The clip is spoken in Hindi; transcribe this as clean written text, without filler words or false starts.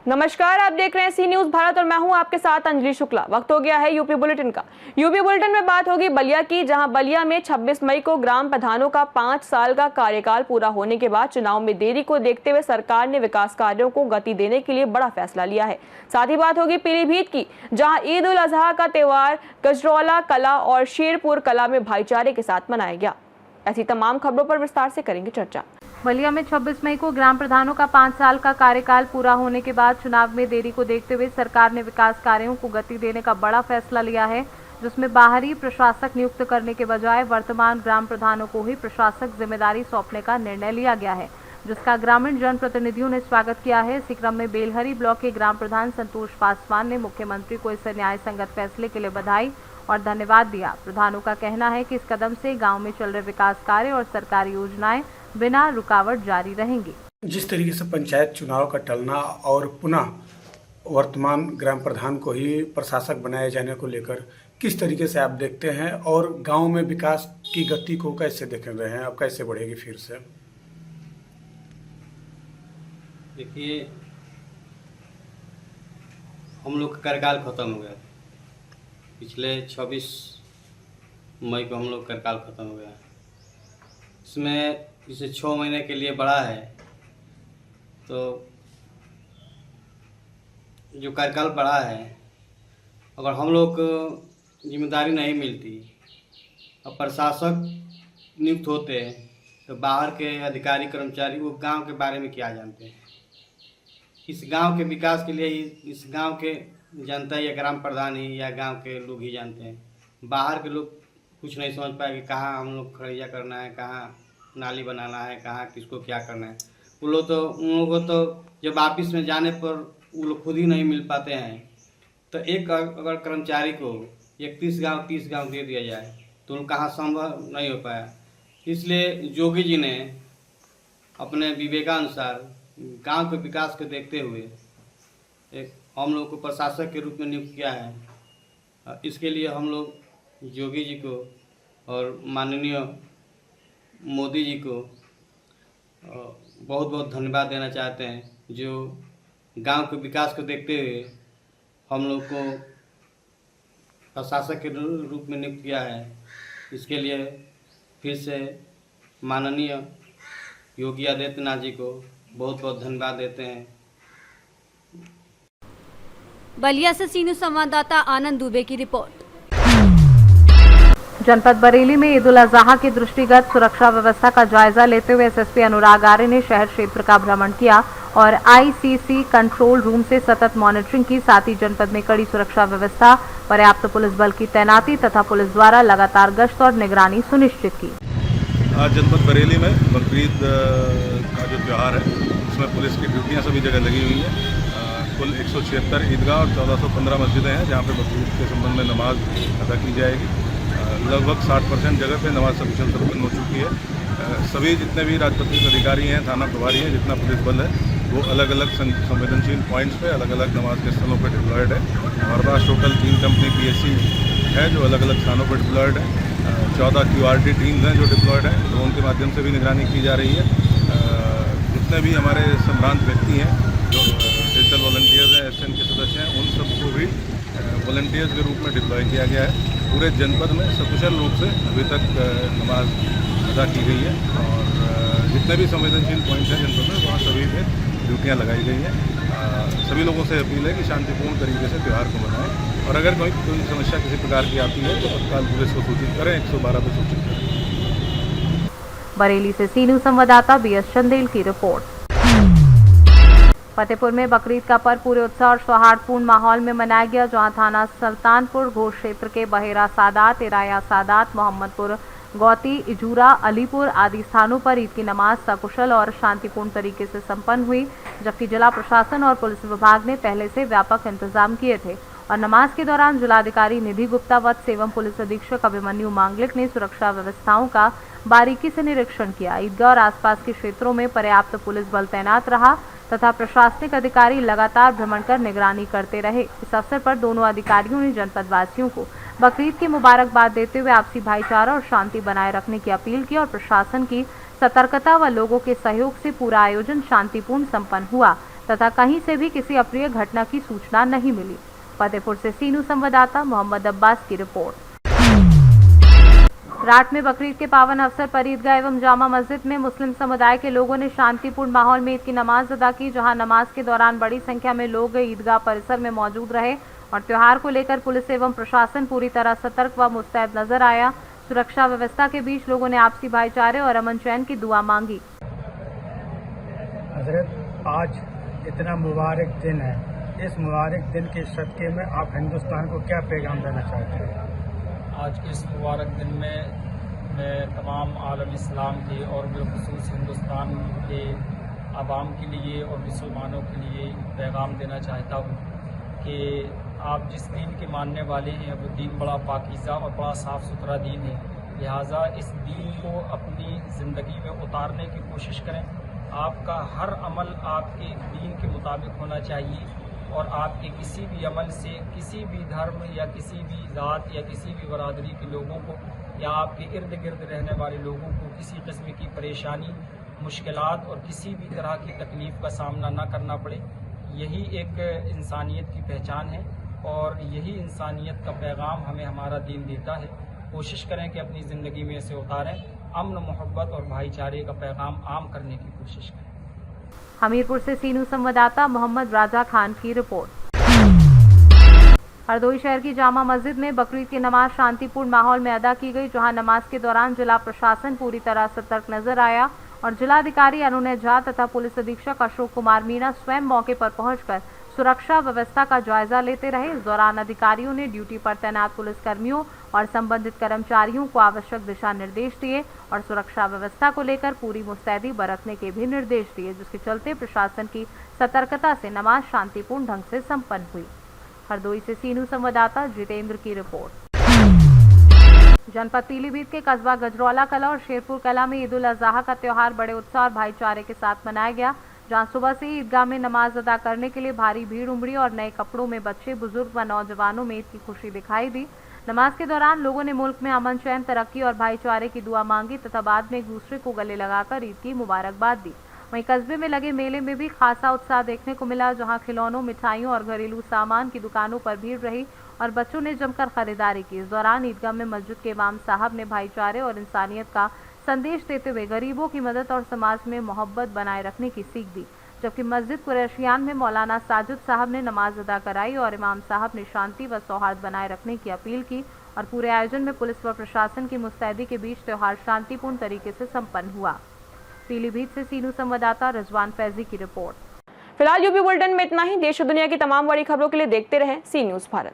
नमस्कार, आप देख रहे हैं सी न्यूज भारत और मैं हूं आपके साथ अंजलि शुक्ला। वक्त हो गया है यूपी बुलेटिन का। यूपी बुलेटिन में बात होगी बलिया की, जहां बलिया में 26 मई को ग्राम प्रधानों का 5 साल का कार्यकाल पूरा होने के बाद चुनाव में देरी को देखते हुए सरकार ने विकास कार्यों को गति देने के लिए बड़ा फैसला लिया है। साथ ही बात होगी पीलीभीत की, जहाँ ईद उल अजहा का त्योहार गजरौला कला और शेरपुर कला में भाईचारे के साथ मनाया गया। ऐसी तमाम खबरों पर विस्तार से करेंगे चर्चा। बलिया में 26 मई को ग्राम प्रधानों का 5 साल का कार्यकाल पूरा होने के बाद चुनाव में देरी को देखते हुए सरकार ने विकास कार्यों को गति देने का बड़ा फैसला लिया है, जिसमें बाहरी प्रशासक नियुक्त करने के बजाय वर्तमान ग्राम प्रधानों को ही प्रशासक जिम्मेदारी सौंपने का निर्णय लिया गया है, जिसका ग्रामीण जनप्रतिनिधियों ने स्वागत किया है। इसी क्रम में बेलहरी ब्लॉक के ग्राम प्रधान संतोष पासवान ने मुख्यमंत्री को इस न्याय संगत फैसले के लिए बधाई और धन्यवाद दिया। प्रधानों का कहना है कि इस कदम से गांव में चल रहे विकास कार्य और सरकारी योजनाएं बिना रुकावट जारी रहेंगी। जिस तरीके से पंचायत चुनाव का टलना और पुनः वर्तमान ग्राम प्रधान को ही प्रशासक बनाए जाने को लेकर किस तरीके से आप देखते हैं और गांव में विकास की गति को कैसे देख रहे हैं, अब कैसे बढ़ेगी फिर से? देखिए, हम लोग का कार्यकाल खत्म हो गया। पिछले 26 मई को हम लोग कार्यकाल खत्म हो गया। इसमें इसे 6 महीने के लिए बढ़ा है, तो जो कार्यकाल बढ़ा है, अगर हम लोग को जिम्मेदारी नहीं मिलती और प्रशासक नियुक्त होते तो बाहर के अधिकारी कर्मचारी वो गांव के बारे में क्या जानते हैं। इस गांव के विकास के लिए इस गांव के जनता या ग्राम प्रधान ही या गांव के लोग ही जानते हैं। बाहर के लोग कुछ नहीं समझ पाए कि कहाँ हम लोग खड़िया करना है, कहाँ नाली बनाना है, कहाँ किसको क्या करना है। उन लोगों को तो जब ऑफिस में जाने पर वो लोग खुद ही नहीं मिल पाते हैं, तो एक अगर कर्मचारी को 31 गांव 30 गांव दे दिया जाए तो उन कहाँ संभव नहीं हो पाया। इसलिए योगी जी ने अपने विवेकानुसार गांव के विकास को देखते हुए एक हम लोग को प्रशासक के रूप में नियुक्त किया है। इसके लिए हम लोग योगी जी को और माननीय मोदी जी को बहुत बहुत धन्यवाद देना चाहते हैं, जो गांव के विकास को देखते हुए हम लोग को प्रशासक के रूप में नियुक्त किया है। इसके लिए फिर से माननीय योगी आदित्यनाथ जी को बहुत बहुत धन्यवाद देते हैं। बलिया से सी न्यूज संवाददाता आनंद दुबे की रिपोर्ट। जनपद बरेली में ईद उल अजहा के दृष्टिगत सुरक्षा व्यवस्था का जायजा लेते हुए एसएसपी अनुराग आर्य ने शहर क्षेत्र का भ्रमण किया और आईसीसी कंट्रोल रूम से सतत मॉनिटरिंग की। साथ ही जनपद में कड़ी सुरक्षा व्यवस्था, पर्याप्त पुलिस बल की तैनाती तथा पुलिस द्वारा लगातार गश्त और निगरानी सुनिश्चित की। आज जनपद बरेली में बकरीद का जो त्यौहार है उसमें पुलिस की ड्यूटियाँ सभी जगह लगी हुई हैं। कुल 176 ईदगाह और 1415 मस्जिदें हैं जहाँ पे बकरीद के संबंध में नमाज अदा की जाएगी। लगभग 60% जगह पे नमाज सफिशिएंट संपन्न हो चुकी है। सभी जितने भी राजपत्रित अधिकारी हैं, थाना प्रभारी हैं, जितना पुलिस बल है वो अलग अलग संवेदनशील पॉइंट्स पे अलग अलग नमाज के स्थलों पर डिप्लॉयड है। हमारे पास टोटल 3 कंपनी PSC है जो अलग अलग स्थानों पर डिप्लॉयड है। 14 QRT टीम्स हैं जो डिप्लॉयड हैं, ड्रोन के माध्यम से भी निगरानी की जा रही है। जितने भी हमारे संभ्रांत व्यक्ति हैं जो डिजिटल वॉलंटियर्स हैं, SN के सदस्य हैं, उन सबको भी वॉलंटियर्स के रूप में डिप्लॉय किया गया है। पूरे जनपद में सकुशल रूप से अभी तक नमाज अदा की गई है और जितने भी संवेदनशील पॉइंट्स हैं जनपद में वहाँ सभी पे ड्यूटियाँ लगाई गई हैं। सभी लोगों से अपील है कि शांतिपूर्ण तरीके से त्यौहार को मनाएं और अगर कोई समस्या किसी प्रकार की आती है तो तत्काल पुलिस को सूचित करें, 112 पर सूचित करें। बरेली से सी न्यूज संवाददाता BS चंदेल की रिपोर्ट। फतेहपुर में बकरीद का पर्व पूरे उत्साह और सौहार्दपूर्ण माहौल में मनाया गया, जहां थाना सुल्तानपुर घोष क्षेत्र के बहेरा सादात, इराया सादात, मोहम्मदपुर, गौती, इजूरा, अलीपुर आदि स्थानों पर ईद की नमाज सकुशल और शांतिपूर्ण तरीके से संपन्न हुई, जबकि जिला प्रशासन और पुलिस विभाग ने पहले से व्यापक इंतजाम किए थे। और नमाज के दौरान जिलाधिकारी निधि गुप्ता वत्स एवं पुलिस अधीक्षक अभिमन्यु मांगलिक ने सुरक्षा व्यवस्थाओं का बारीकी से निरीक्षण किया। ईदगाह और आसपास के क्षेत्रों में पर्याप्त पुलिस बल तैनात रहा तथा प्रशासनिक अधिकारी लगातार भ्रमण कर निगरानी करते रहे। इस अवसर पर दोनों अधिकारियों ने जनपद वासियों को बकरीद की मुबारकबाद देते हुए आपसी भाईचारा और शांति बनाए रखने की अपील की और प्रशासन की सतर्कता व लोगों के सहयोग से पूरा आयोजन शांतिपूर्ण संपन्न हुआ तथा कहीं से भी किसी अप्रिय घटना की सूचना नहीं मिली। फतेहपुर से सीनू संवाददाता मोहम्मद अब्बास की रिपोर्ट। रात में बकरीद के पावन अवसर पर ईदगाह एवं जामा मस्जिद में मुस्लिम समुदाय के लोगों ने शांतिपूर्ण माहौल में ईद की नमाज अदा की, जहां नमाज के दौरान बड़ी संख्या में लोग ईदगाह परिसर में मौजूद रहे और त्योहार को लेकर पुलिस एवं प्रशासन पूरी तरह सतर्क व मुस्तैद नजर आया। सुरक्षा व्यवस्था के बीच लोगों ने आपसी भाईचारे और अमन चैन की दुआ मांगी। हजरत, आज इतना मुबारक दिन है, इस मुबारक दिन के सदक़े में आप हिंदुस्तान को क्या पैगाम देना चाहते हैं? आज के इस मुबारक दिन में मैं तमाम आलम इस्लाम के और बिलखुसूस हिंदुस्तान के आवाम के लिए और मुसलमानों के लिए पैगाम देना चाहता हूँ कि आप जिस दीन के मानने वाले हैं वो दीन बड़ा पाकीज़ा और बड़ा साफ़ सुथरा दीन है। लिहाजा इस दीन को अपनी ज़िंदगी में उतारने की कोशिश करें। आपका हर अमल आपके दीन के मुताबिक होना चाहिए और आपके किसी भी अमल से किसी भी धर्म या किसी भी ज़ात या किसी भी बरादरी के लोगों को या आपके इर्द गिर्द रहने वाले लोगों को किसी किस्म की परेशानी, मुश्किलात और किसी भी तरह की तकलीफ़ का सामना न करना पड़े। यही एक इंसानियत की पहचान है और यही इंसानियत का पैगाम हमें हमारा दीन देता है। कोशिश करें कि अपनी ज़िंदगी में इसे उतारें, अमन, मोहब्बत और भाईचारे का पैगाम आम करने की कोशिश करें। हमीरपुर से सीनू संवाददाता मोहम्मद राजा खान की रिपोर्ट। हरदोई शहर की जामा मस्जिद में बकरीद की नमाज शांतिपूर्ण माहौल में अदा की गई, जहां नमाज के दौरान जिला प्रशासन पूरी तरह सतर्क नजर आया और जिलाधिकारी अनुनय झा तथा पुलिस अधीक्षक अशोक कुमार मीणा स्वयं मौके पर पहुंचकर सुरक्षा व्यवस्था का जायजा लेते रहे। इस दौरान अधिकारियों ने ड्यूटी पर तैनात पुलिसकर्मियों और संबंधित कर्मचारियों को आवश्यक दिशा निर्देश दिए और सुरक्षा व्यवस्था को लेकर पूरी मुस्तैदी बरतने के भी निर्देश दिए, जिसके चलते प्रशासन की सतर्कता से नमाज शांतिपूर्ण ढंग से संपन्न हुई। हरदोई से सीनू संवाददाता जितेंद्र की रिपोर्ट। जनपद पीलीभीत के कस्बा गजरौला कला और शेरपुर कला में ईद उल अजहा का त्योहार बड़े उत्साह और भाईचारे के साथ मनाया गया, जहां सुबह से ही ईदगाह में नमाज अदा करने के लिए भारी भीड़ उमड़ी और नए कपड़ों में बच्चे, बुजुर्ग व नौजवानों में ईद की खुशी दिखाई दी। नमाज के दौरान लोगों ने मुल्क में अमन चैन, तरक्की और भाईचारे की दुआ मांगी तथा बाद में एक दूसरे को गले लगाकर ईद की मुबारकबाद दी। वहीं कस्बे में लगे मेले में भी खासा उत्साह देखने को मिला, जहां खिलौनों, मिठाइयों और घरेलू सामान की दुकानों पर भीड़ रही और बच्चों ने जमकर खरीदारी की। इस दौरान ईदगाह में मस्जिद के इमाम साहब ने भाईचारे और इंसानियत का संदेश देते हुए गरीबों की मदद और समाज में मोहब्बत बनाए रखने की सीख दी, जबकि मस्जिद कुरैशियान में मौलाना साजिद साहब ने नमाज अदा कराई और इमाम साहब ने शांति व सौहार्द बनाए रखने की अपील की और पूरे आयोजन में पुलिस व प्रशासन की मुस्तैदी के बीच त्योहार शांतिपूर्ण तरीके से संपन्न हुआ। पीलीभीत से सीनू संवाददाता रिजवान फैजी की रिपोर्ट। फिलहाल यूपी बुलेटिन में इतना ही। देश और दुनिया की तमाम बड़ी खबरों के लिए देखते रहें सी न्यूज़ भारत।